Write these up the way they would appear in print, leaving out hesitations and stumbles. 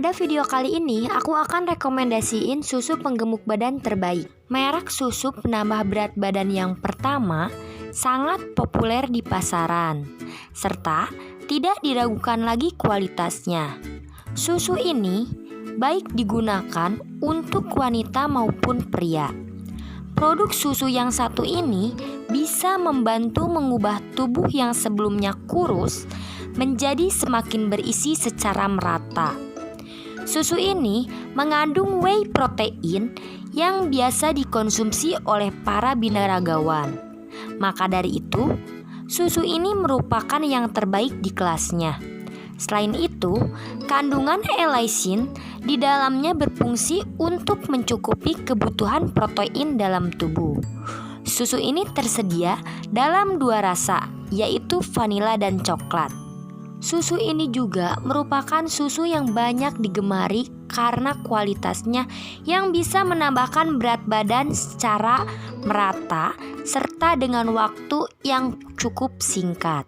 Pada video kali ini, aku akan rekomendasiin susu penggemuk badan terbaik. Merek susu penambah berat badan yang pertama sangat populer di pasaran, serta tidak diragukan lagi kualitasnya. Susu ini baik digunakan untuk wanita maupun pria. Produk susu yang satu ini bisa membantu mengubah tubuh yang sebelumnya kurus menjadi semakin berisi secara merata. Susu ini mengandung whey protein yang biasa dikonsumsi oleh para binaragawan. Maka dari itu, susu ini merupakan yang terbaik di kelasnya. Selain itu, kandungan lysine di dalamnya berfungsi untuk mencukupi kebutuhan protein dalam tubuh. Susu ini tersedia dalam 2 rasa, yaitu vanila dan coklat. Susu ini juga merupakan susu yang banyak digemari karena kualitasnya yang bisa menambahkan berat badan secara merata serta dengan waktu yang cukup singkat.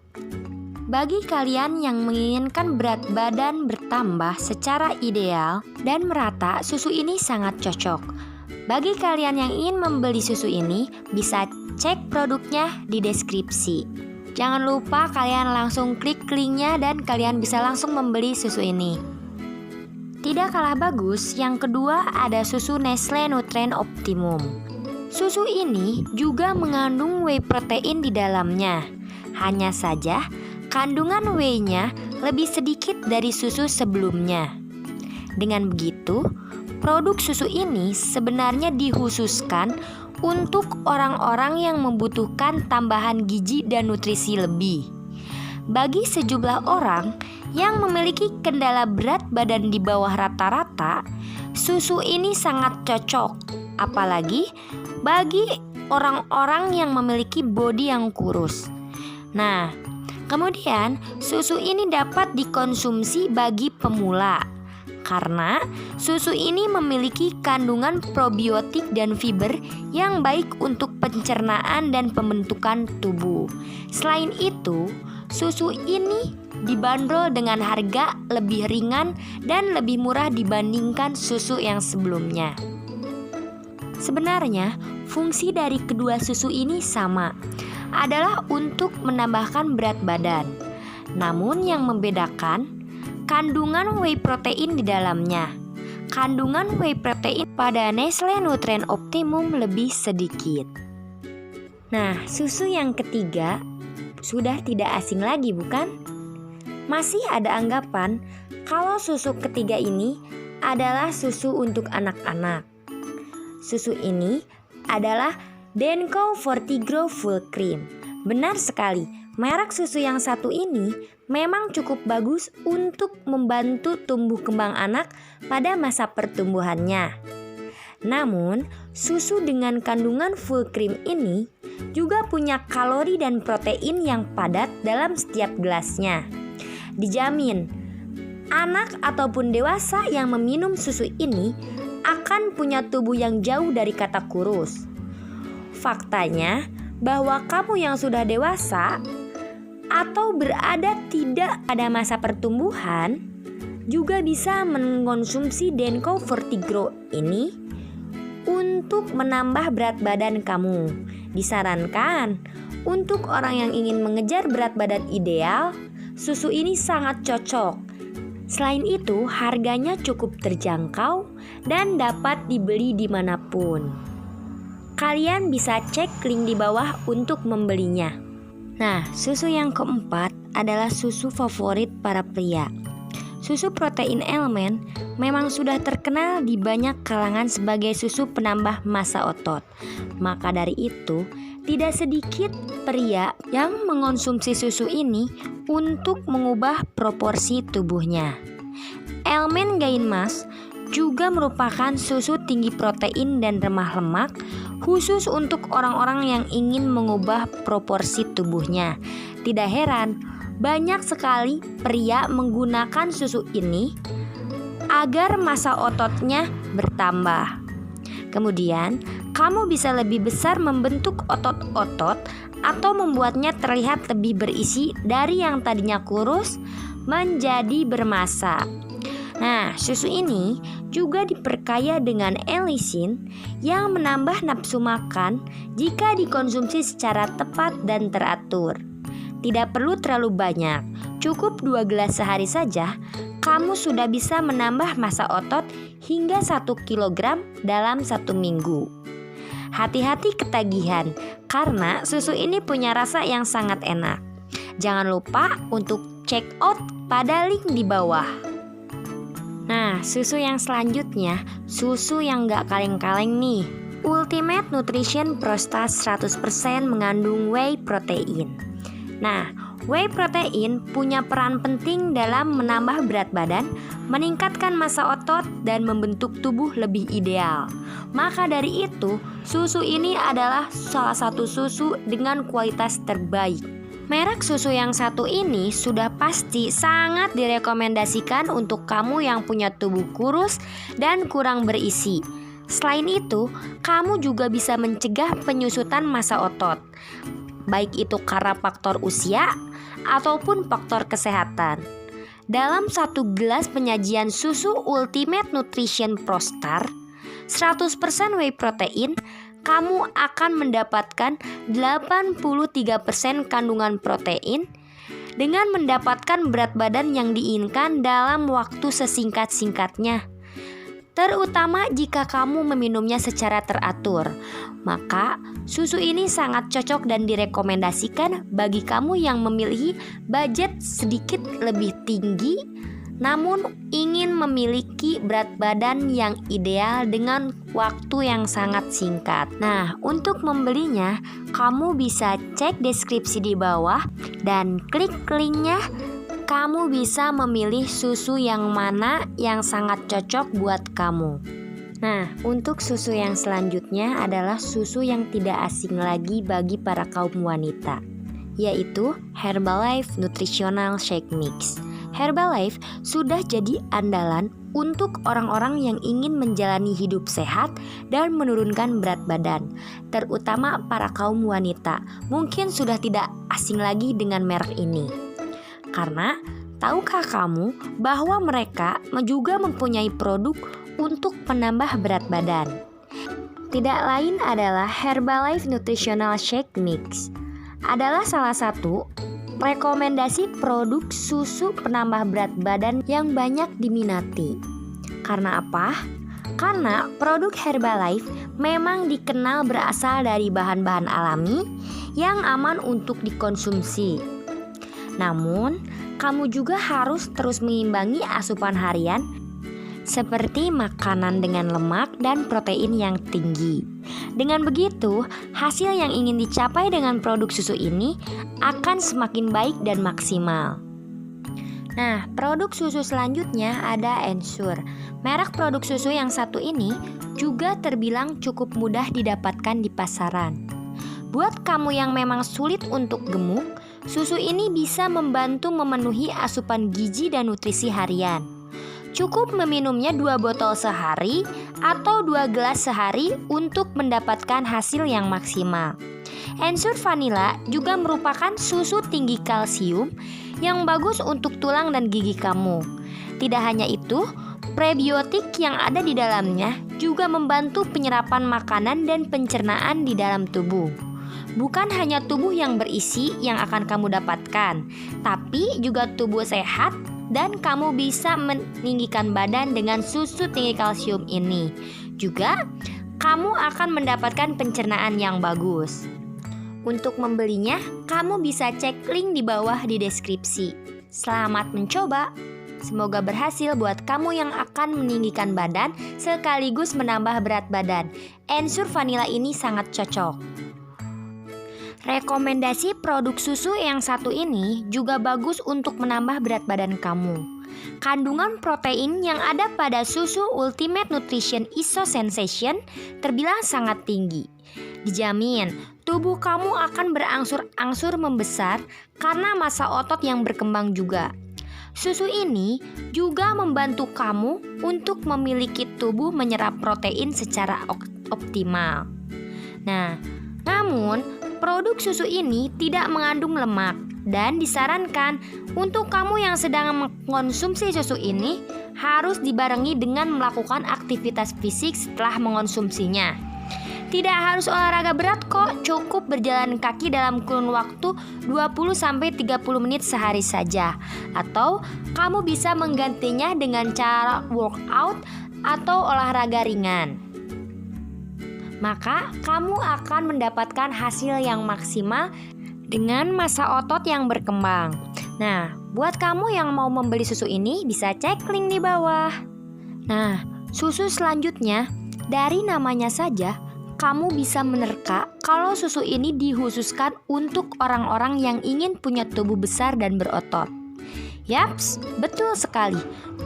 Bagi kalian yang menginginkan berat badan bertambah secara ideal dan merata, susu ini sangat cocok. Bagi kalian yang ingin membeli susu ini, bisa cek produknya di deskripsi. Jangan lupa kalian langsung klik linknya dan kalian bisa langsung membeli susu ini. Tidak kalah bagus, yang kedua ada susu Nestle Nutrien Optimum. Susu ini juga mengandung whey protein di dalamnya. Hanya saja kandungan whey-nya lebih sedikit dari susu sebelumnya. Dengan begitu, produk susu ini sebenarnya dikhususkan untuk orang-orang yang membutuhkan tambahan gizi dan nutrisi lebih. Bagi sejumlah orang yang memiliki kendala berat badan di bawah rata-rata, susu ini sangat cocok, apalagi bagi orang-orang yang memiliki bodi yang kurus. Nah, kemudian susu ini dapat dikonsumsi bagi pemula karena susu ini memiliki kandungan probiotik dan fiber yang baik untuk pencernaan dan pembentukan tubuh. Selain itu, susu ini dibanderol dengan harga lebih ringan dan lebih murah dibandingkan susu yang sebelumnya. Sebenarnya, fungsi dari kedua susu ini sama, adalah untuk menambahkan berat badan. Namun yang membedakan kandungan whey protein di dalamnya. Kandungan whey protein pada Nestle Nutrien Optimum lebih sedikit. Nah, susu yang ketiga sudah tidak asing lagi, bukan? Masih ada anggapan kalau susu ketiga ini adalah susu untuk anak-anak. Susu ini adalah Denko Fortigro Full Cream. Benar sekali, merek susu yang satu ini memang cukup bagus untuk membantu tumbuh kembang anak pada masa pertumbuhannya. Namun, susu dengan kandungan full cream ini juga punya kalori dan protein yang padat dalam setiap gelasnya. Dijamin, anak ataupun dewasa yang meminum susu ini akan punya tubuh yang jauh dari kata kurus. Faktanya, bahwa kamu yang sudah dewasa atau berada tidak pada masa pertumbuhan juga bisa mengonsumsi Denko Fortigro ini untuk menambah berat badan kamu. Disarankan untuk orang yang ingin mengejar berat badan ideal, susu ini sangat cocok. Selain itu, harganya cukup terjangkau dan dapat dibeli dimanapun. Kalian bisa cek link di bawah untuk membelinya. Nah, susu yang keempat adalah susu favorit para pria. Susu protein Element memang sudah terkenal di banyak kalangan sebagai susu penambah massa otot. Maka dari itu, tidak sedikit pria yang mengonsumsi susu ini untuk mengubah proporsi tubuhnya. Element Gain Mass juga merupakan susu tinggi protein dan remah lemak khusus untuk orang-orang yang ingin mengubah proporsi tubuhnya. Tidak heran, banyak sekali pria menggunakan susu ini agar massa ototnya bertambah. Kemudian, kamu bisa lebih besar membentuk otot-otot atau membuatnya terlihat lebih berisi dari yang tadinya kurus menjadi bermassa. Nah, susu ini juga diperkaya dengan elisin yang menambah nafsu makan jika dikonsumsi secara tepat dan teratur. Tidak perlu terlalu banyak, cukup 2 gelas sehari saja, kamu sudah bisa menambah massa otot hingga 1 kilogram dalam 1 minggu. Hati-hati ketagihan, karena susu ini punya rasa yang sangat enak. Jangan lupa untuk check out pada link di bawah. Nah, susu yang selanjutnya, susu yang gak kaleng-kaleng nih. Ultimate Nutrition Prostar 100% mengandung whey protein. Nah, whey protein punya peran penting dalam menambah berat badan, meningkatkan massa otot, dan membentuk tubuh lebih ideal. Maka dari itu, susu ini adalah salah satu susu dengan kualitas terbaik. Merek susu yang satu ini sudah pasti sangat direkomendasikan untuk kamu yang punya tubuh kurus dan kurang berisi. Selain itu, kamu juga bisa mencegah penyusutan massa otot, baik itu karena faktor usia ataupun faktor kesehatan. Dalam 1 gelas penyajian susu Ultimate Nutrition Prostar 100% whey protein, kamu akan mendapatkan 83% kandungan protein dengan mendapatkan berat badan yang diinginkan dalam waktu sesingkat-singkatnya. Terutama jika kamu meminumnya secara teratur, maka susu ini sangat cocok dan direkomendasikan bagi kamu yang memiliki budget sedikit lebih tinggi namun ingin memiliki berat badan yang ideal dengan waktu yang sangat singkat. Nah, untuk membelinya, kamu bisa cek deskripsi di bawah dan klik linknya. Kamu bisa memilih susu yang mana yang sangat cocok buat kamu. Nah, untuk susu yang selanjutnya adalah susu yang tidak asing lagi bagi para kaum wanita, yaitu Herbalife Nutritional Shake Mix. Herbalife sudah jadi andalan untuk orang-orang yang ingin menjalani hidup sehat dan menurunkan berat badan, terutama para kaum wanita. Mungkin sudah tidak asing lagi dengan merek ini. Karena tahukah kamu bahwa mereka juga mempunyai produk untuk penambah berat badan? Tidak lain adalah Herbalife Nutritional Shake Mix. Adalah salah satu rekomendasi produk susu penambah berat badan yang banyak diminati. Karena apa? Karena produk Herbalife memang dikenal berasal dari bahan-bahan alami yang aman untuk dikonsumsi. Namun, kamu juga harus terus mengimbangi asupan harian seperti makanan dengan lemak dan protein yang tinggi. Dengan begitu, hasil yang ingin dicapai dengan produk susu ini akan semakin baik dan maksimal. Nah, produk susu selanjutnya ada Ensure. Merek produk susu yang satu ini juga terbilang cukup mudah didapatkan di pasaran. Buat kamu yang memang sulit untuk gemuk, susu ini bisa membantu memenuhi asupan gizi dan nutrisi harian. Cukup meminumnya 2 botol sehari atau 2 gelas sehari untuk mendapatkan hasil yang maksimal. Ensure Vanilla juga merupakan susu tinggi kalsium yang bagus untuk tulang dan gigi kamu. Tidak hanya itu, prebiotik yang ada di dalamnya juga membantu penyerapan makanan dan pencernaan di dalam tubuh. Bukan hanya tubuh yang berisi yang akan kamu dapatkan, tapi juga tubuh sehat dan kamu bisa meninggikan badan dengan susu tinggi kalsium ini. Juga, kamu akan mendapatkan pencernaan yang bagus. Untuk membelinya, kamu bisa cek link di bawah di deskripsi. Selamat mencoba! Semoga berhasil buat kamu yang akan meninggikan badan sekaligus menambah berat badan. Ensure Vanilla ini sangat cocok. Rekomendasi produk susu yang satu ini juga bagus untuk menambah berat badan kamu. Kandungan protein yang ada pada susu Ultimate Nutrition Iso Sensation terbilang sangat tinggi. Dijamin, tubuh kamu akan berangsur-angsur membesar karena massa otot yang berkembang juga. Susu ini juga membantu kamu untuk memiliki tubuh menyerap protein secara optimal. Nah, namun produk susu ini tidak mengandung lemak dan disarankan untuk kamu yang sedang mengkonsumsi susu ini harus dibarengi dengan melakukan aktivitas fisik setelah mengonsumsinya. Tidak harus olahraga berat kok, cukup berjalan kaki dalam kurun waktu 20-30 menit sehari saja. Atau kamu bisa menggantinya dengan cara workout atau olahraga ringan. Maka kamu akan mendapatkan hasil yang maksimal dengan massa otot yang berkembang. Nah, buat kamu yang mau membeli susu ini bisa cek link di bawah. Nah, susu selanjutnya, dari namanya saja kamu bisa menerka kalau susu ini dikhususkan untuk orang-orang yang ingin punya tubuh besar dan berotot. Yaps, betul sekali.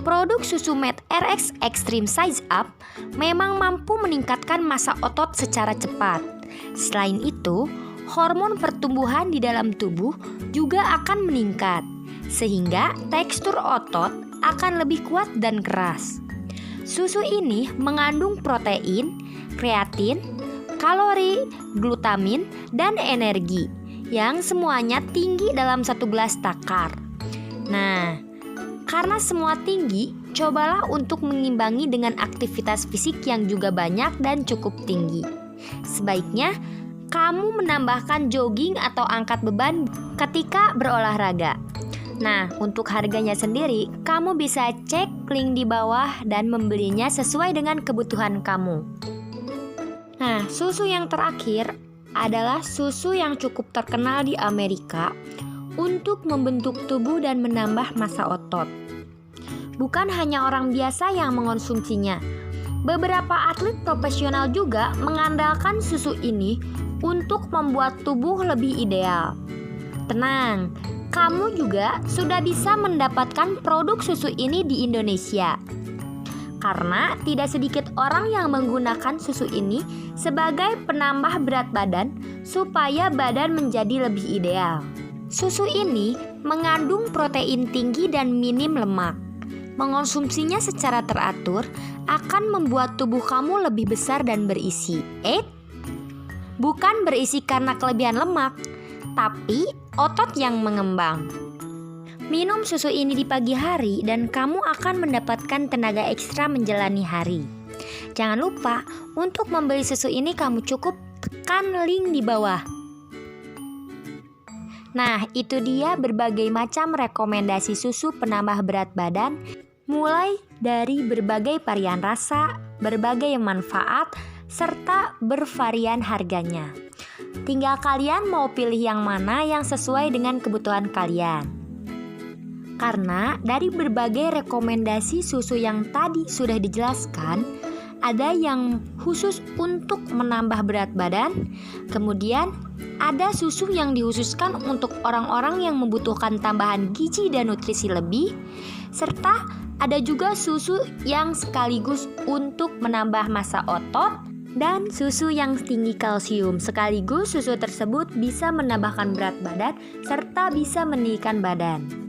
Produk susu Med RX Extreme Size Up memang mampu meningkatkan massa otot secara cepat. Selain itu, hormon pertumbuhan di dalam tubuh juga akan meningkat, sehingga tekstur otot akan lebih kuat dan keras. Susu ini mengandung protein, kreatin, kalori, glutamin, dan energi yang semuanya tinggi dalam satu gelas takar. Nah, karena semua tinggi, cobalah untuk mengimbangi dengan aktivitas fisik yang juga banyak dan cukup tinggi. Sebaiknya kamu menambahkan jogging atau angkat beban ketika berolahraga. Nah, untuk harganya sendiri, kamu bisa cek link di bawah dan membelinya sesuai dengan kebutuhan kamu. Nah, susu yang terakhir adalah susu yang cukup terkenal di Amerika untuk membentuk tubuh dan menambah massa otot. Bukan hanya orang biasa yang mengonsumsinya. Beberapa atlet profesional juga mengandalkan susu ini untuk membuat tubuh lebih ideal. Tenang, kamu juga sudah bisa mendapatkan produk susu ini di Indonesia. Karena tidak sedikit orang yang menggunakan susu ini sebagai penambah berat badan supaya badan menjadi lebih ideal. Susu ini mengandung protein tinggi dan minim lemak. Mengonsumsinya secara teratur akan membuat tubuh kamu lebih besar dan berisi. Bukan berisi karena kelebihan lemak, tapi otot yang mengembang. Minum susu ini di pagi hari dan kamu akan mendapatkan tenaga ekstra menjalani hari. Jangan lupa, untuk membeli susu ini kamu cukup tekan link di bawah. Nah, itu dia berbagai macam rekomendasi susu penambah berat badan, mulai dari berbagai varian rasa, berbagai manfaat, serta bervarian harganya. Tinggal kalian mau pilih yang mana yang sesuai dengan kebutuhan kalian. Karena dari berbagai rekomendasi susu yang tadi sudah dijelaskan, ada yang khusus untuk menambah berat badan, kemudian ada susu yang dikhususkan untuk orang-orang yang membutuhkan tambahan gizi dan nutrisi lebih, serta ada juga susu yang sekaligus untuk menambah massa otot dan susu yang tinggi kalsium. Sekaligus susu tersebut bisa menambahkan berat badan serta bisa meninggikan badan.